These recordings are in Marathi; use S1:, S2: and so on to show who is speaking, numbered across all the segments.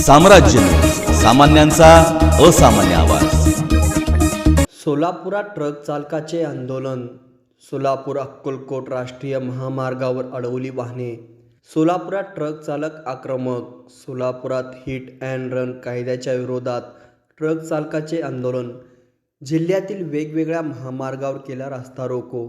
S1: साम्राज्य, सामान्यांचा असामान्य आवाज।
S2: सोलापुरात ट्रक चालकाचे आंदोलन। सोलापूर अक्कलकोट राष्ट्रीय महामार्गावर अडवली वाहने। सोलापुरात ट्रक चालक आक्रमक। सोलापुरात हिट अँड रन कायद्याच्या विरोधात ट्रक चालकाचे आंदोलन। जिल्ह्यातील वेगवेगळ्या महामार्गावर केला रास्ता रोको।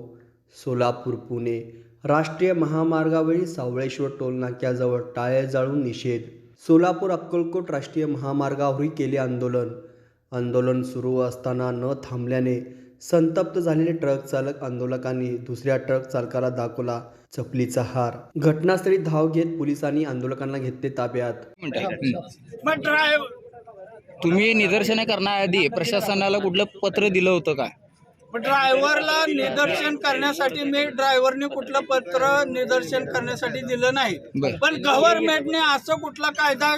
S2: सोलापूर पुणे राष्ट्रीय महामार्गावरील सावळेश्वर टोलनाक्याजवळ टाळे जाळून निषेध। सोलापूर अक्कलकोट राष्ट्रीय महामार्गावरही केले आंदोलन। आंदोलन सुरू असताना न थांबल्याने संतप्त झालेले ट्रक चालक आंदोलकांनी दुसऱ्या ट्रक चालकाला दाखवला चपलीचा हार। घटनास्थळी धाव घेत पोलिसांनी आंदोलकांना घेतले ताब्यात।
S3: तुम्ही निदर्शने करण्याआधी प्रशासनाला कुठलं पत्र दिलं होतं का?
S4: ड्रायव्हरला निदर्शन करण्यासाठी मी ड्रायव्हरने कुठलं पत्र निदर्शन करण्यासाठी दिलं नाही, पण गव्हर्नमेंटने असं कुठला कायदा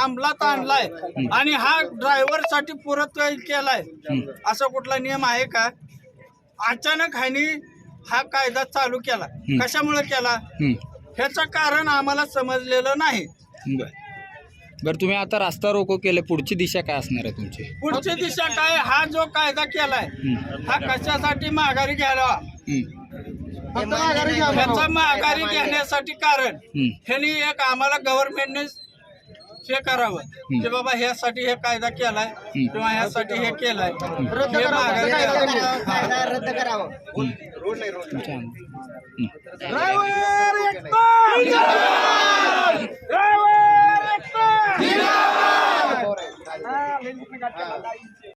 S4: अंमलात आणलाय आणि हा ड्रायव्हरसाठी पुरत केलाय असा कुठला नियम आहे का? अचानक ह्यानी हा कायदा चालू केला, कशामुळे केला ह्याचं कारण आम्हाला समजलेलं नाही।
S3: बरं, तुम्ही आता रास्ता रोको केलं, पुढची दिशा काय असणार आहे तुमची?
S4: पुढची दिशा काय? हा जो कायदा केलाय हा कशासाठी माघारी घ्यायला? ह्याचा माघारी घेण्यासाठी कारण ह्यांनी एक आम्हाला गव्हर्नमेंटने हे करावं की बाबा ह्यासाठी हे कायदा केलाय किंवा ह्यासाठी हे केलाय, हे माघारी रद्द करावं। ड्रायव्हर